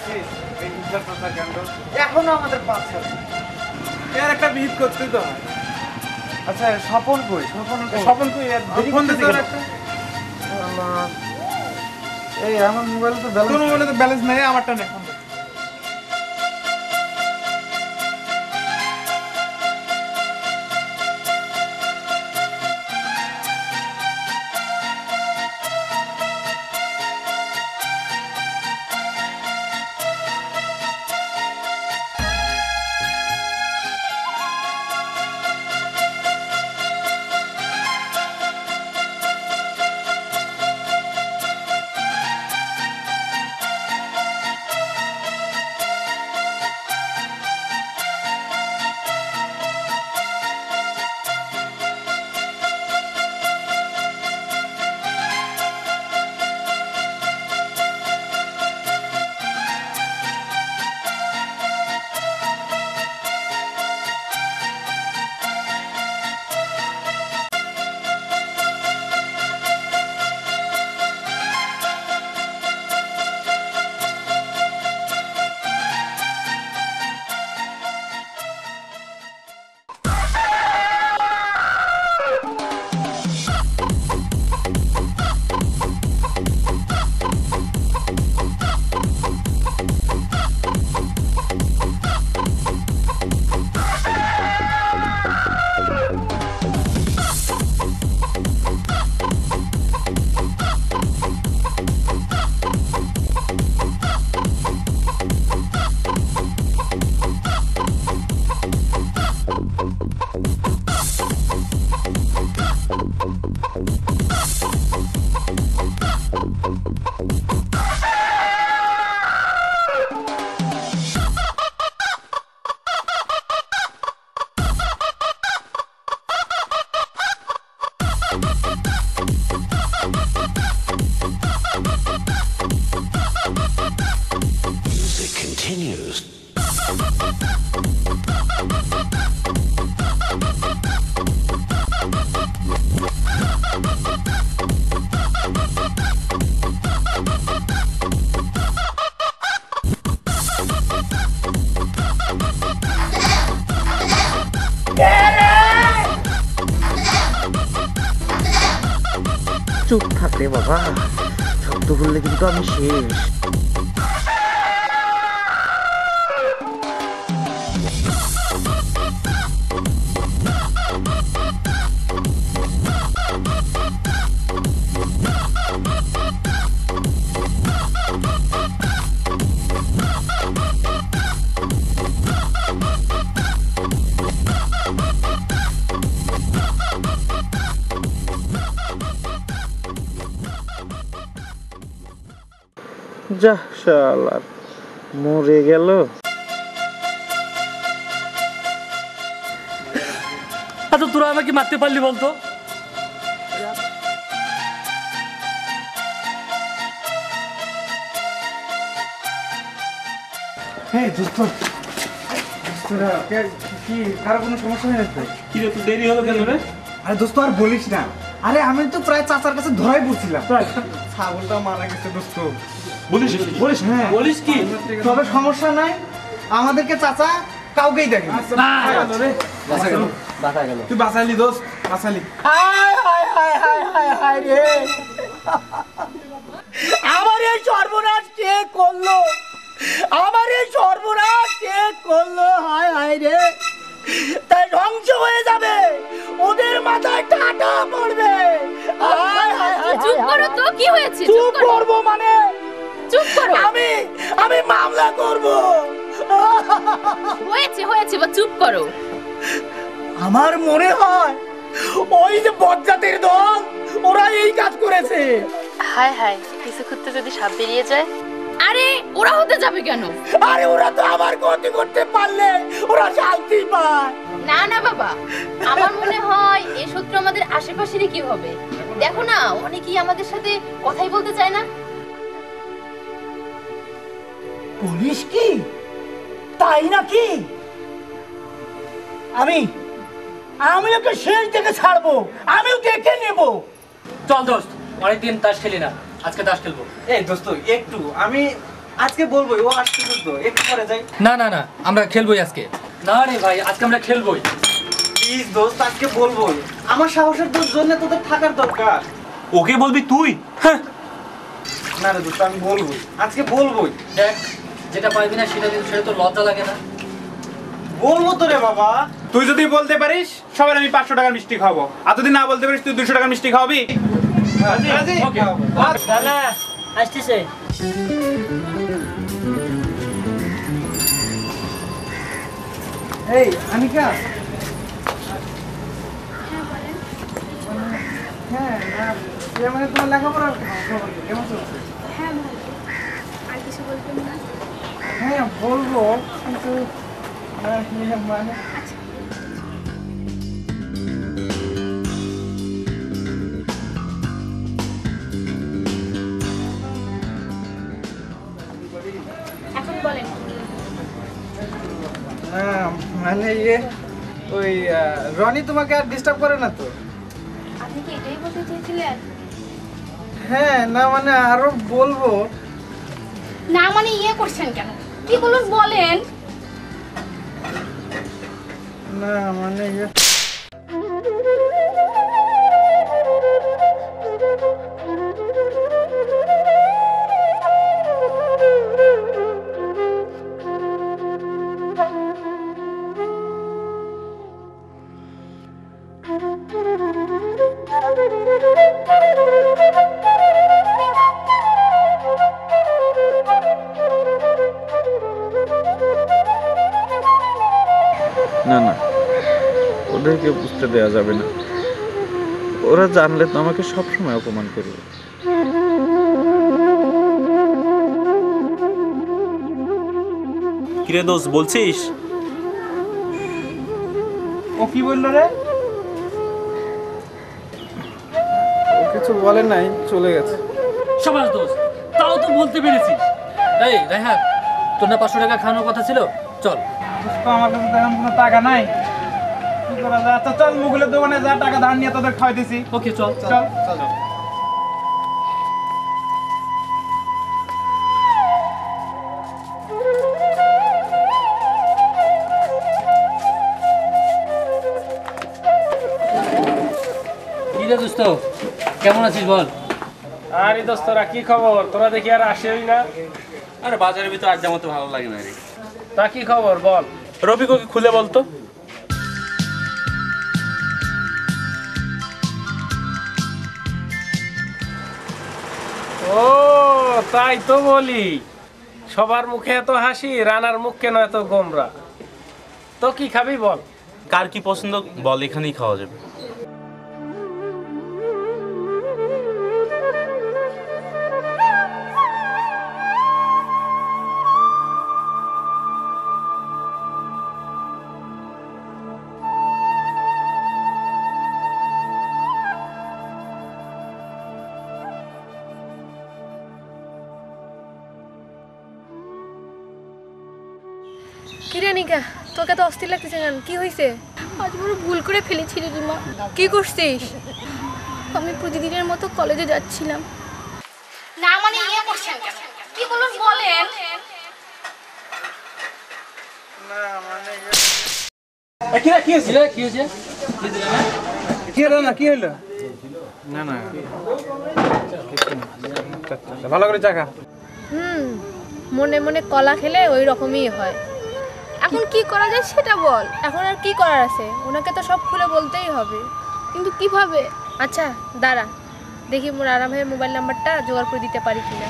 দেখছিস এই দুর্ঘটনার কাণ্ড এখনো আমাদের পাচ্ছে এর একটা বিহিত করতে তো হয়। আচ্ছা স্বপন কই? স্বপন কই? ফোন দিতে একটা। এই আমার মোবাইলে তো ব্যালেন্স, তোর মোবাইলে তো ব্যালেন্স নাই, আমারটা নেই। চুপ থাকলে বাবা, শব্দ করলে কিন্তু আমি শেষ। যা শালার মরে গেল। আচ্ছা তোরা আমাকে মারতে পারলি বলতো? হ্যাঁ দোস্ত, কি কারো কোনো সমস্যা হয়ে যাচ্ছে? কি রে তুই দেরি হলো কেন রে? আরে দোস্ত আর বলিস না, আরে আমি তো প্রায় চাচার কাছে ধরাই পড়ছিলাম, ছাগলটা মারা গেছে দোস্ত। বলিস হ্যাঁ বলিস কি? তবে সমস্যা নাই, আমাদেরকে চাচা কাউকেই দেখে তুই বাঁচালি দোস্ত, বাঁচালি। আমার এই সর্বনাশ কে করলো? আমার এই সর্বনাশ কে করলো? হায় হায় রে, তাই ধ্বংস হয়ে যাবে, ওদের মাথায় টাটা পড়বে। চুপ করো তো, কি হয়েছে? চুপ করবো মানে? চুপ করো। আমি মামলা করব। হয়েছে বা চুপ করো। আমার মনে হয় ওই যে বজ্জাতের দল, ওরা এই কাজ করেছে। হায় হায়, কিছু করতে যদি সাপ বেরিয়ে যায়। আরে ওরা হতে যাবে কেন? আরে ওরা তো আমার ক্ষতি করতে পারলে ওরা শান্তি পায়। না না বাবা, আমার মনে হয় এই শত্রু আমাদের আশেপাশেরই কি হবে। দেখো না, অনেকেই আমাদের সাথে কথাই বলতে চায় না। পুলিশ কি তাই নাকি? আমি ওকে শেষ দেখে ছাড়বো, আমিও দেখে নেব। চল দোস্ত, অনেকদিন তাস খেলি না, আজকে তাস খেলবো। এই দোস্ত একটু, আমি আজকে বলবোই, ও আসতেছে তো, একটু পরে যাই। না না না, আমরা খেলবোই আজকে। না রে ভাই, আজকে আমরা খেলবোই। প্লিজ দোস্ত, আজকে বলবোই। আমার সাহসের জন্য তোদের থাকার দরকার। ওকে বলবি তুই? হ্যাঁ। না রে দোস্ত, আমি বলবোই, আজকে বলবোই। দেখ, যেটা পারবি না সেটা কিন্তু, সেটা তো লজ্জা লাগে না? বলবো তো রে বাবা। তুই যদি বলতে পারিস সবার আমি 500 টাকার মিষ্টি খাওয়াবো, আর যদি না বলতে পারিস তুই 200 টাকার মিষ্টি খাওয়াবি? রাজি? Okay. দাদা আসতেছে। এই আনিকা, হ্যাঁ না, মানে তোমার লেখাপড়া কেমন চলছে? হ্যাঁ ভালো। আর কিছু বলবেন না? হ্যাঁ বলবো, কিন্তু মানে এখন বলেন। না, মানে ইয়ে ওই রনি তোমাকে আর ডিস্টার্ব করে না তো? আপনি কি এটাই বলতে চেয়েছিলেন? হ্যাঁ না, মানে আরো বলবো। না মানে ইয়ে করছেন কেন? কি বলুন বলেন। না মানে ইয়ে না না, ওদেরকে বুঝতে দেওয়া যাবে না। ওরা জানলে তো আমাকে সবসময় অপমান করবে। কিরে দোস্ত, বলছিস? ও কি বললো রে? ও কিছু বলে নাই, চলে গেছে। সবাস দোস্ত, তাও তো বলতে পেরেছিস। এই রায়হান, তোর না 500 টাকা খাওয়ানোর কথা ছিল? চল। দোস্ত, আমার কাছে তো এখন কোনো টাকা নাই, কি করা যায়? আচ্ছা চল, মুঘলের দোকানে যা, টাকা ধার নিয়ে তোদের খাওয়াই দিছি। ওকে চল। চল। কি রে দোস্ত, কেমন আছিস বল? আরে দোস্তরা, কি খবর? তোরা দেখি আর আসেই না। আরে বাজারের ভিতর আড্ডা মতো ভালো লাগে না রে। তা কি খবর বল? রফিককে খুলে বলতো। ও তাই তো বলি, সবার মুখে এত হাসি, রানার মুখ কেন এত গোমরা? তো কি খাবি বল? কার কি পছন্দ বল, এখানেই খাওয়া যাবে। কিরে নিকা, তোকে তো অস্থির লাগতেছে কেন? কি হয়েছে? আজ বড় ভুল করে ফেলেছি রিমা। কি করছিস? আমি প্রতিদিনের মতো কলেজে যাচ্ছিলাম। না মানে ইয়ে করছেন কেন? কি বলুন বলেন। না মানে কি রে, কি হয়েছে? কি হয়েছে? কি হলো না, কি হলো? না না, ভালো করে চা খা। মনে মনে কলা খেলে ওই রকমই হয়। এখন কি করা যায় সেটা বল। এখন আর কি করার আছে? ওনাকে তো সব খুলে বলতেই হবে, কিন্তু কিভাবে? আচ্ছা দাঁড়া, দেখি মোর আরাম ভাইয়ের মোবাইল নাম্বারটা জোগাড় করে দিতে পারি কিনা।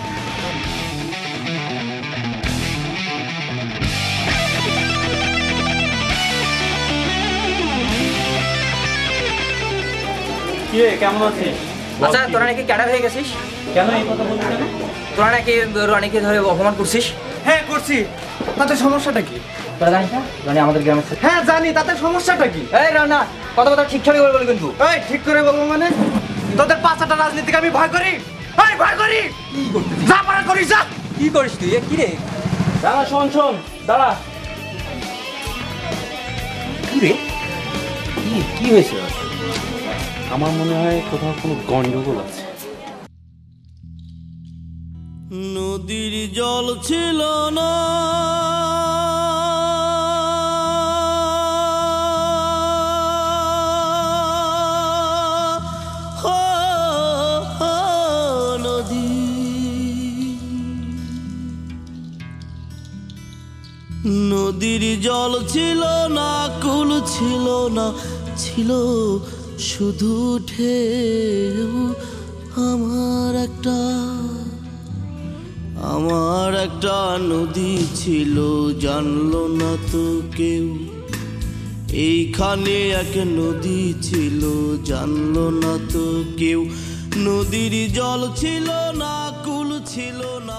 কি রে, কেমন আছিস? আচ্ছা তোরা নাকি ক্যাডা হয়ে গেছিস? কেন এই কথা বলছিস কেন? তোরা নাকি রনিকে ধরে অপমান করছিস? হ্যাঁ করছি। তাতে সমস্যাটা কি? তোরা জানিস না রনি আমাদের গ্রামের ছেলে? হ্যাঁ জানি, তাতে সমস্যাটা কি? এই রানা, কথা কথা ঠিকঠাকই বলবি কিন্তু। এই ঠিক করে বলবো মানে? তোদের পাঁচটা রাজনীতিকে আমি ভয় করি? এই ভয় করি? যা পারা করিস যা। কি করিস তুই? কি রে? দাঁড়া, শোন শোন, দাঁড়া। কি রে? কি হয়েছে? আমার মনে হয় কোথাও কোনো গন্ডগোল আছে। নদী নদীর জল ছিল না নদীর জল ছিল না কুল ছিল না ছিল শুধু ঢেউ আমার একটা নদী ছিল জানলো না তো কেউ এইখানে এক নদী ছিল জানলো না তো কেউ নদীর জল ছিল না কুল ছিল না